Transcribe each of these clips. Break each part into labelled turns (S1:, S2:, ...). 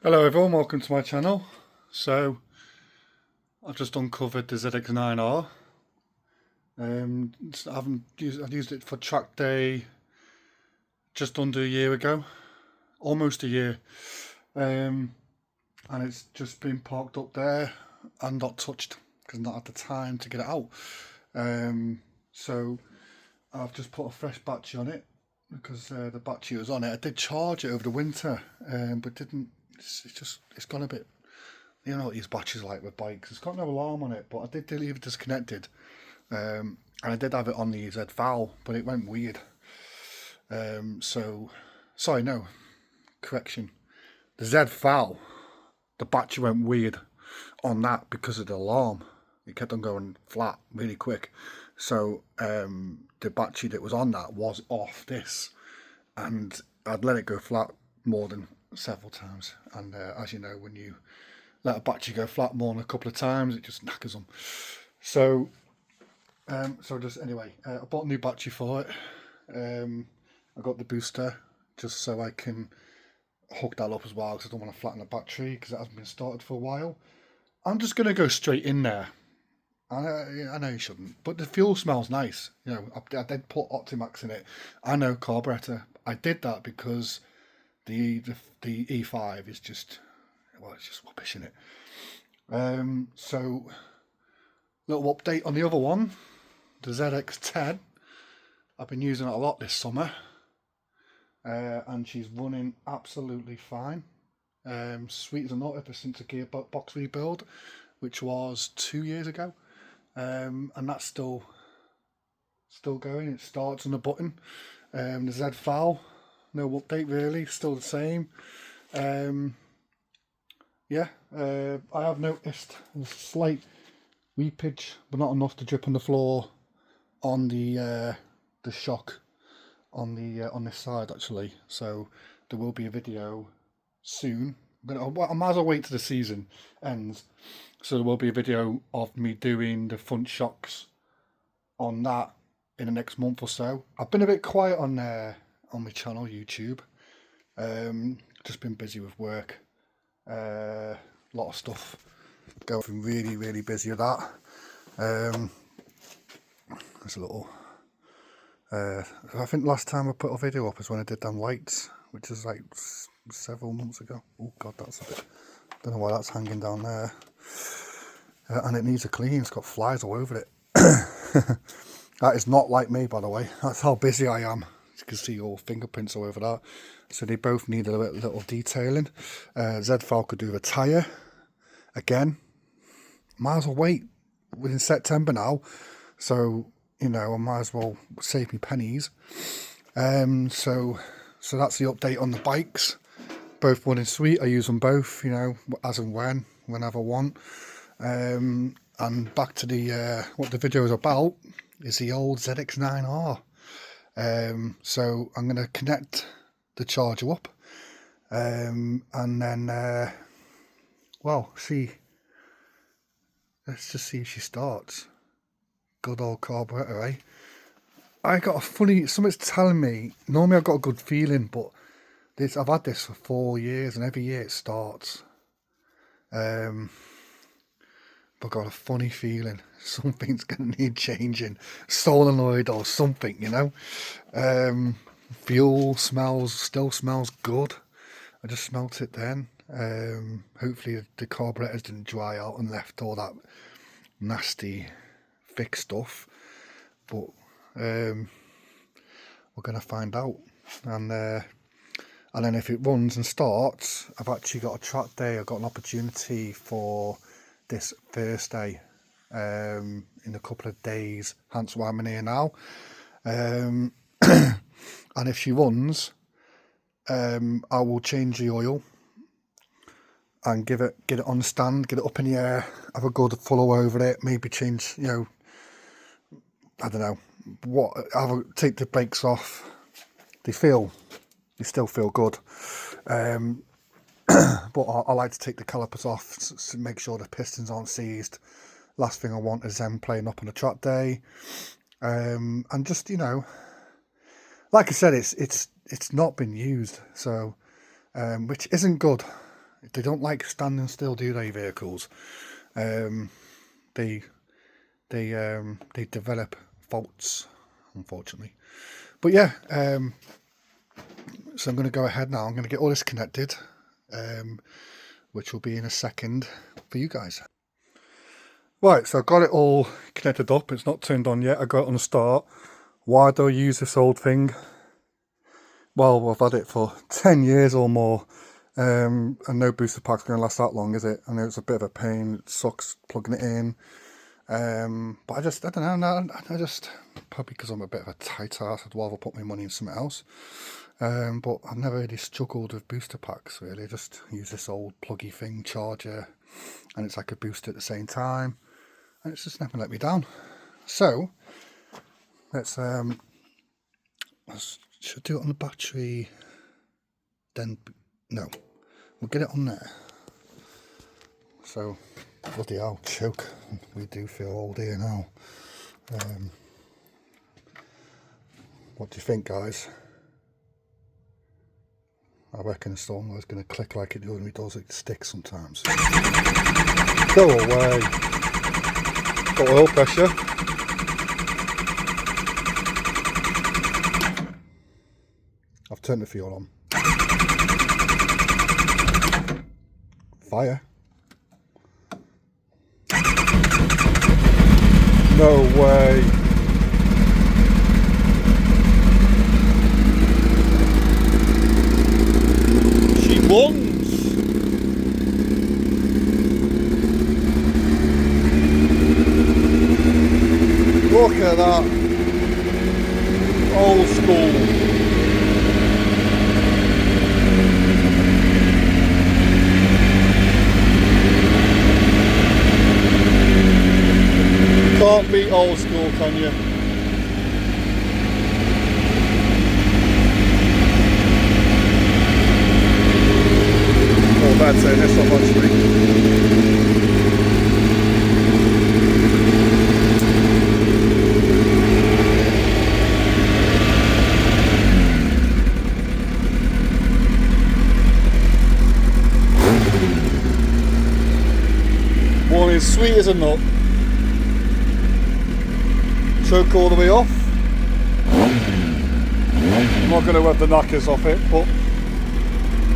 S1: Hello everyone, welcome to my channel. So I've just uncovered the zx9r. I've used it for track day just under a year ago, almost a year, and it's just been parked up there and not touched because I've not had the time to get it out. So I've just put a fresh battery on it because the battery was on it. I did charge it over the winter, but didn't. It's gone a bit. You know what these batteries are like with bikes. It's got no alarm on it, but I did leave it disconnected. And I did have it on the Z valve, but it went weird. Sorry, no, correction. The Z valve, the battery went weird on that because of the alarm. It kept on going flat really quick. So the battery that was on that was off this, and I'd let it go flat more than several times. And as you know, when you let a battery go flat more than a couple of times, it just knackers them. So I bought a new battery for it. I got the booster just so I can hook that up as well because I don't want to flatten the battery because it hasn't been started for a while. I'm just going to go straight in there. I know you shouldn't, but the fuel smells nice. You know, I did put Optimax in it. I know carburetor. I did that because the E5 is just, well, it's just rubbish in it. So little update on the other one, the ZX10. I've been using it a lot this summer, and she's running absolutely fine. Sweet as a nut ever since the gearbox rebuild, which was 2 years ago, and that's still going. It starts on a button. The Z file, no update really, still the same. I have noticed a slight weepage, but not enough to drip on the floor on the shock on this side actually. So there will be a video soon. I might as well wait till the season ends. So there will be a video of me doing the front shocks on that in the next month or so. I've been a bit quiet on my channel YouTube. Just been busy with work. A lot of stuff going. Been really busy with that. There's a little. I think last time I put a video up is when I did them lights, which is like several months ago. Oh God, that's a bit. Don't know why that's hanging down there. And it needs a clean. It's got flies all over it. That is not like me, by the way. That's how busy I am. You can see all fingerprints all over that. So they both need a little detailing. Z-File could do a tyre. Again, might as well wait. We're in September now. So, you know, I might as well save me pennies. So that's the update on the bikes. Both running sweet. I use them both, you know, as and whenever I want. And back to the what the video is about is the old ZX9R. So I'm going to connect the charger up, and then let's just see if she starts. Good old carburetor, eh? I got a funny, something's telling me, normally I've got a good feeling, but I've had this for 4 years and every year it starts. But I've got a funny feeling something's going to need changing, solenoid or something, you know. Fuel still smells good. I just smelt it then. Hopefully the carburetors didn't dry out and left all that nasty thick stuff, but we're going to find out. And then if it runs and starts, I've actually got a track day. I've got an opportunity for this Thursday in a couple of days, hence why I'm here now. And if she runs, I will change the oil and get it on the stand, get it up in the air, have a good follow over it, maybe change, you know, I don't know, take the brakes off. They still feel good. But I like to take the calipers off to make sure the pistons aren't seized. Last thing I want is them playing up on a track day. And just, you know, like I said, it's not been used, so which isn't good. They don't like standing still, do they, vehicles? They develop faults, unfortunately. But yeah, so I'm going to go ahead now. I'm going to get all this connected, which will be in a second for you guys. Right, so I've got it all connected up. It's not turned on yet. I got it on the start. Why do I use this old thing? Well, I've had it for 10 years or more. And no booster pack's going to last that long, is it? I know it's a bit of a pain. It sucks plugging it in. But I don't know. I just, probably because I'm a bit of a tight ass, I'd rather put my money in something else. But I've never really struggled with booster packs, really. I just use this old pluggy thing, charger, and it's like a booster at the same time. And it's just never let me down. So let's should do it on the battery. Then no, we'll get it on there. So bloody hell, choke. We do feel old here now. What do you think, guys? I reckon the storm is going to click like it normally does. It sticks sometimes. Go away. Got oil pressure. I've turned the fuel on. Fire. No way. She runs. Look at that. Old school. Can't beat old school, can you? Oh, that's it, this one actually. One is sweet as a nut. Choke all the way off. I'm not going to have the knackers off it, but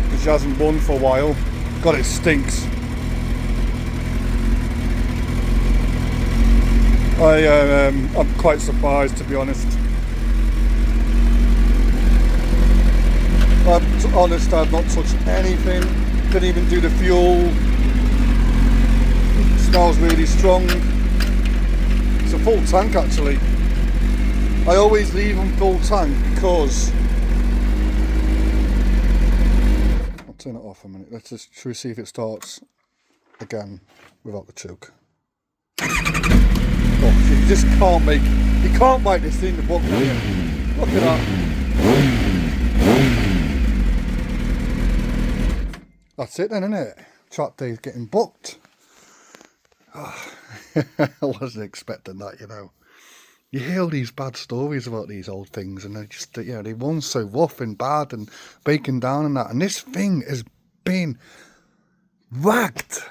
S1: because she hasn't won for a while. God, it stinks. I'm quite surprised, to be honest. I've not touched anything. Didn't even do the fuel. It smells really strong. It's a full tank actually. I always leave them full tank because I'll turn it off a minute. Let's just try to see if it starts again without the choke. Oh, you just can't make this thing to book, can you? Look at that. That's it then, isn't it? Track day's getting booked. Oh, I wasn't expecting that, you know. You hear all these bad stories about these old things, and they just, you know, they run so rough and bad and breaking down and that. And this thing has been whacked.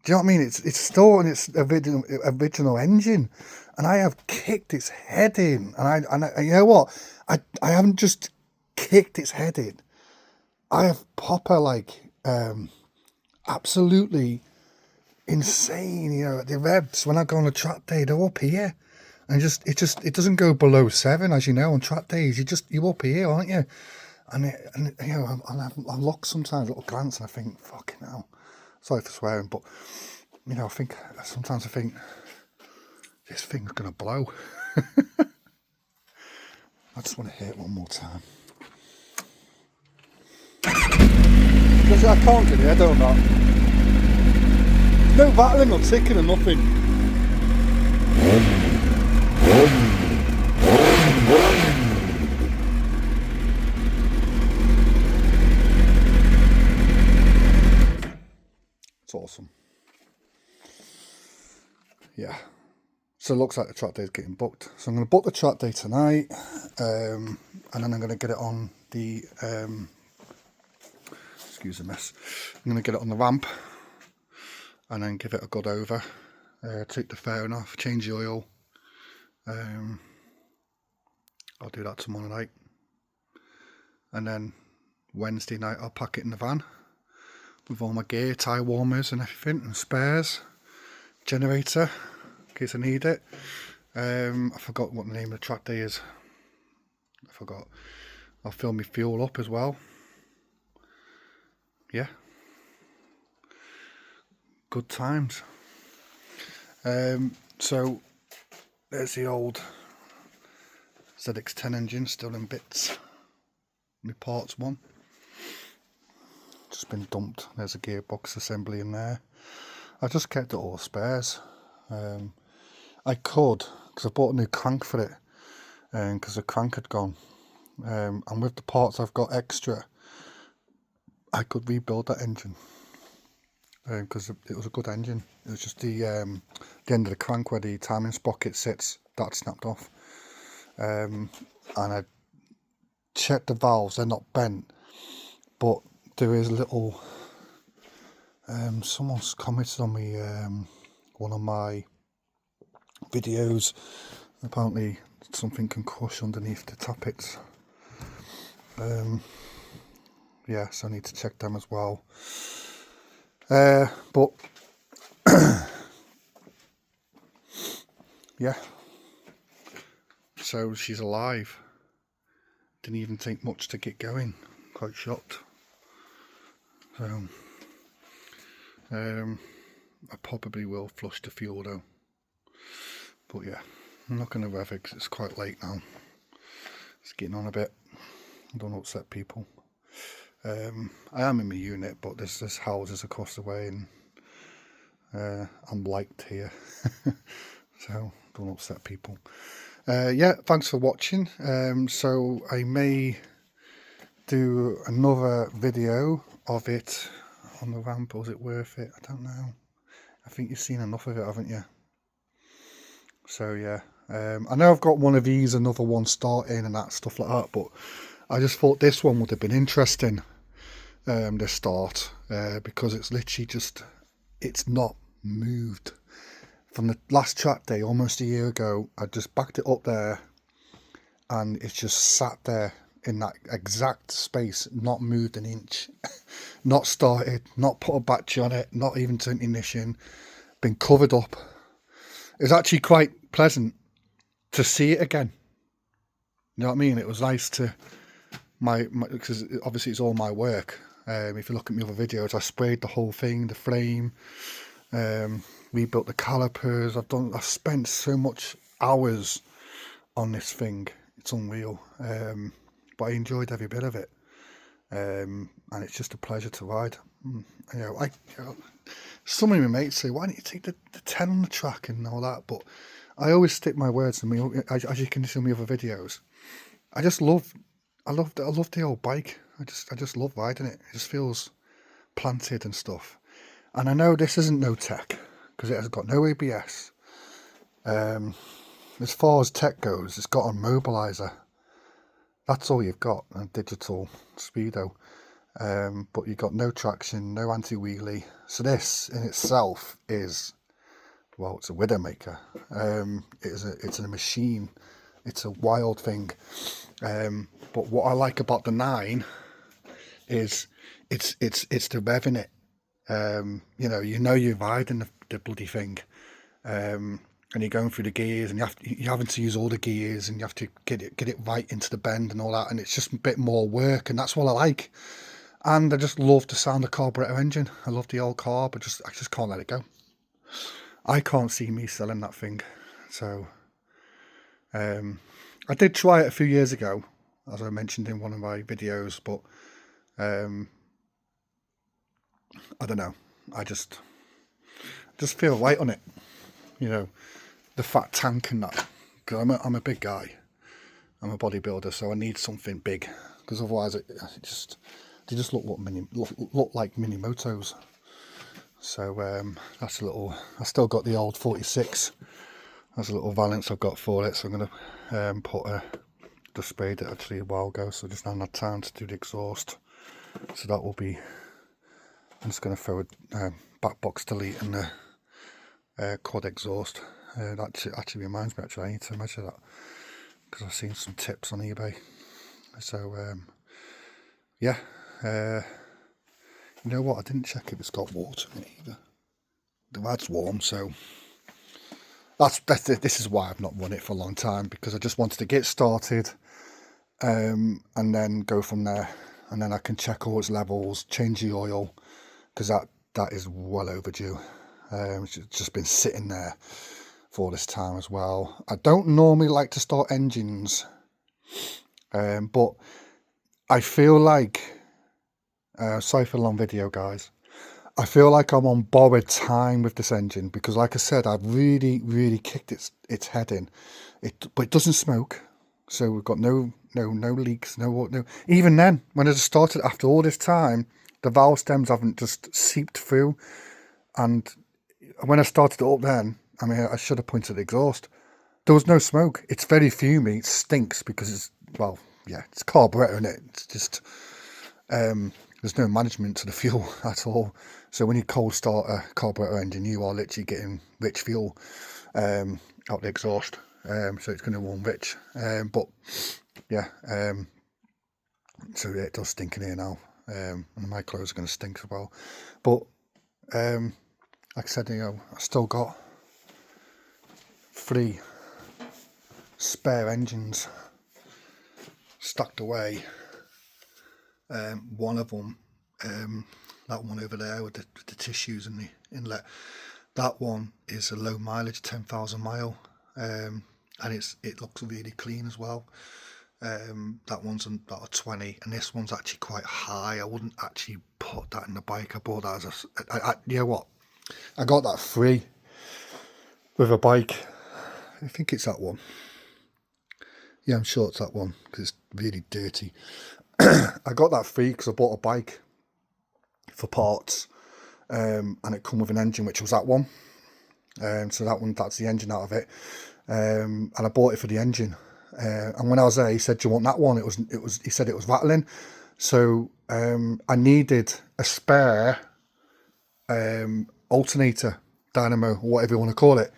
S1: Do you know what I mean? It's still in its original engine, and I have kicked its head in. And I you know what? I haven't just kicked its head in. I have proper absolutely insane. You know, the revs when I go on a track day, they're up here, and it doesn't go below 7, as you know. On track days, you're up here, aren't you? And you know, I look sometimes, a little glance, and I think, fucking hell. Sorry for swearing, but you know, sometimes I think this thing's gonna blow. I just want to hear it one more time. Because I can't get the head on that. No rattling or ticking or nothing. It's awesome. Yeah. So it looks like the track day is getting booked. So I'm going to book the track day tonight, and then I'm going to get it on the excuse the mess. I'm going to get it on the ramp and then give it a good over. Take the fairing off, change the oil. I'll do that tomorrow night. And then Wednesday night I'll pack it in the van with all my gear, tie warmers and everything, and spares, generator in case I need it. I forgot what the name of the track day is. I forgot. I'll fill my fuel up as well. Yeah, good times. So there's the old ZX10 engine still in bits. My parts one. Just been dumped. There's a gearbox assembly in there. I just kept it all spares. I could, because I bought a new crank for it, because the crank had gone. And with the parts I've got extra, I could rebuild that engine. Because it was a good engine. It was just the end of the crank where the timing sprocket sits, that snapped off. And I checked the valves, they're not bent, but there is a little, someone's commented on me, one of my videos, apparently something can crush underneath the tappets. Yeah, so I need to check them as well. But yeah, so she's alive. Didn't even take much to get going. Quite shocked. So I probably will flush the fuel though. But yeah, I'm not going to rev it because it's quite late now. It's getting on a bit. Don't upset people. I am in my unit, but there's houses across the way, and I'm liked here. So don't upset people. Yeah, thanks for watching. So I may do another video of it on the ramp, or is it worth it? I don't know. I think you've seen enough of it, haven't you? So yeah, I know I've got one of these, another one starting and that stuff like that, but I just thought this one would have been interesting, the start, because it's literally just, it's not moved. From the last track day, almost a year ago, I just backed it up there and it's just sat there in that exact space, not moved an inch, not started, not put a battery on it, not even turned ignition, been covered up. It's actually quite pleasant to see it again. You know what I mean? It was nice to, because obviously it's all my work. If you look at my other videos, I sprayed the whole thing, the frame, rebuilt the calipers. I've spent so much hours on this thing, it's unreal. But I enjoyed every bit of it, and it's just a pleasure to ride. You know, some of my mates say, why don't you take the 10 on the track and all that, but I always stick my words to me. As you can see in my other videos, I love the old bike. I just love riding it. It just feels planted and stuff. And I know this isn't no tech, because it has got no ABS. As far as tech goes, it's got a mobiliser. That's all you've got, a digital speedo. But you've got no traction, no anti-wheelie. So this in itself is, well, it's a widowmaker. It's a machine. It's a wild thing. But what I like about the 9 is it's the rev in it. You know you're riding the bloody thing, and you're going through the gears, and you're having to use all the gears, and you have to get it right into the bend and all that, and it's just a bit more work, and that's what I like. And I just love the sound of carburetor engine. I love the old carb. I just can't let it go. I can't see me selling that thing. So I did try it a few years ago, as I mentioned in one of my videos, but I don't know. I just feel right on it. You know, the fat tank and that. Because I'm a big guy. I'm a bodybuilder, so I need something big. Because otherwise, they just look like mini motos. So that's a little. I still got the old 46. That's a little valance I've got for it. So I'm gonna put just sprayed it actually a while ago. So just haven't had time to do the exhaust. So that will be I'm just going to throw a back box delete and the quad exhaust. That actually reminds me, I need to measure that because I've seen some tips on eBay. So yeah, you know what, I didn't check if it's got water in it either. The rad's warm, so this is why I've not run it for a long time, because I just wanted to get started and then go from there, and then I can check all its levels, change the oil, because that is well overdue. It's just been sitting there for this time as well. I don't normally like to start engines, but I feel like, sorry for a long video guys, I feel like I'm on borrowed time with this engine, because like I said, I've really kicked its head in. But it doesn't smoke, so we've got no leaks, no. Even then, when I just started after all this time, the valve stems haven't just seeped through, and when I started it up then, I mean, I should have pointed the exhaust. There was no smoke. It's very fumy. It stinks because it's, well, yeah, it's carburetor, isn't it? It's just there's no management to the fuel at all. So when you cold start a carburetor engine, you are literally getting rich fuel out the exhaust. So it's going to run rich. But yeah, so yeah, it does stink in here now. And my clothes are going to stink as well. But like I said, you know, I still got 3 spare engines stacked away. One of them, that one over there with the tissues and the inlet, that one is a low mileage, 10,000 mile, and it looks really clean as well. That one's about a 20, and this one's actually quite high. I wouldn't actually put that in the bike. I bought that as you know what, I got that free with a bike. I think it's that one. Yeah, I'm sure it's that one because it's really dirty. I got that free because I bought a bike for parts, and it come with an engine, which was that one. So that's the engine out of it, and I bought it for the engine. And when I was there, he said, "Do you want that one?" He said it was rattling, so I needed a spare alternator, dynamo, whatever you want to call it.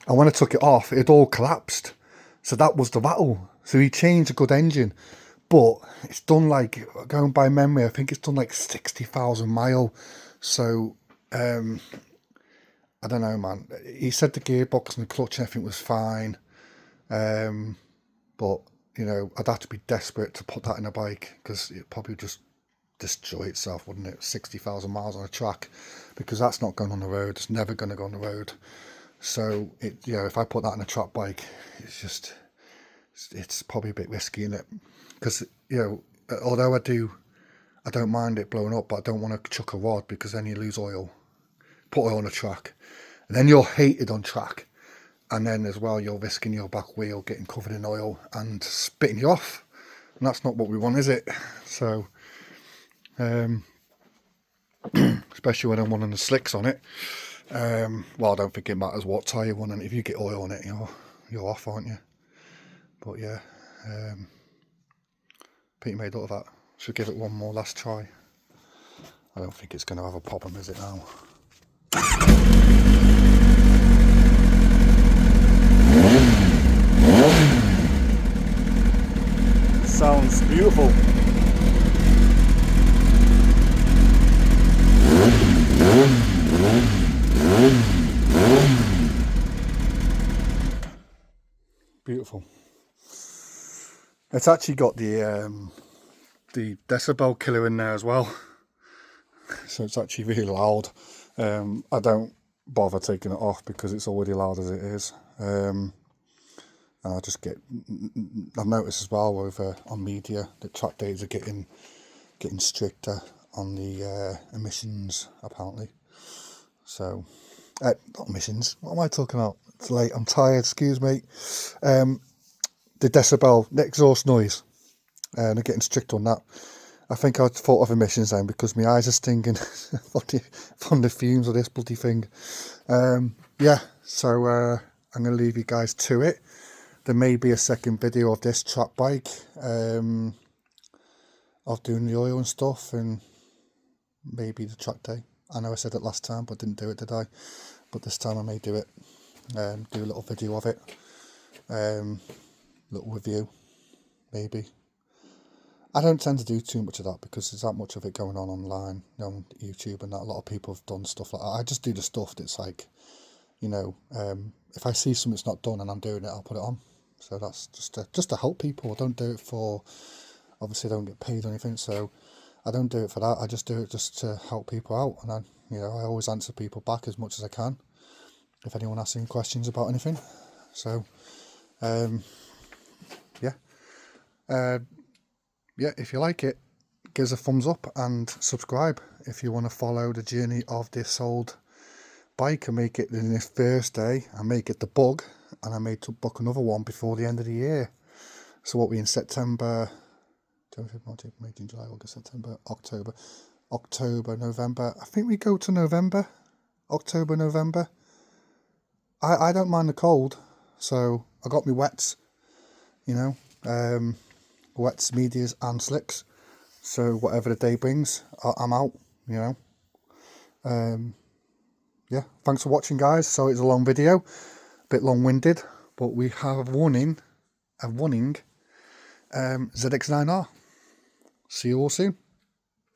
S1: And when I took it off, it all collapsed. So that was the rattle. So he changed a good engine, but it's done, like, going by memory, I think it's done like 60,000 mile. So I don't know, man. He said the gearbox and the clutch and everything was fine, but you know, I'd have to be desperate to put that in a bike, because it probably just destroy itself, wouldn't it? 60,000 miles on a track, because that's not going on the road. It's never going to go on the road. So you know, if I put that in a track bike, it's probably a bit risky, isn't it? Because, you know, although I don't mind it blowing up, but I don't want to chuck a rod, because then you lose oil. Put oil on a track, and then you're hated on track, and then as well you're risking your back wheel getting covered in oil and spitting you off, and that's not what we want, is it? So especially when I'm running the slicks on it. Well, I don't think it matters what tyre you're running. If you get oil on it, you're off, aren't you? But yeah, Pete made up of that. Should give it one more last try. I don't think it's going to have a problem, is it now? Sounds beautiful. Beautiful. It's actually got the decibel killer in there as well, so it's actually really loud. I don't bother taking it off because it's already loud as it is. And I just get, I've noticed as well over on media that track days are getting stricter on the emissions, apparently. So not emissions, what am I talking about? It's late, I'm tired, excuse me. The decibel, the exhaust noise, they're getting strict on that. I think I thought of emissions then, because my eyes are stinging from the fumes of this bloody thing. Yeah, so I'm going to leave you guys to it. There may be a second video of this track bike, of doing the oil and stuff, and maybe the track day. I know I said it last time, but didn't do it, did I? But this time I may do it. Do a little video of it. Little review, maybe. I don't tend to do too much of that because there's that much of it going on online, on YouTube, and that a lot of people have done stuff like that. I just do the stuff that's like, you know, if I see something that's not done and I'm doing it, I'll put it on. So that's just to help people. I don't do it for, obviously I don't get paid or anything, so I don't do it for that. I just do it just to help people out, and I always answer people back as much as I can if anyone asks any questions about anything. So, yeah. Yeah, if you like it, give us a thumbs up and subscribe if you want to follow the journey of this old bike and make it in this first day. I may get the bug, and I may book another one before the end of the year. So what we in September, May, June, July, August, September, October, November. I think we go to November, October, November. I don't mind the cold, so I got my wets, wets, medias and slicks. So whatever the day brings, I'm out, Yeah, thanks for watching, guys. So it's a long video, a bit long-winded, but we have a winning ZX9R. See you all soon.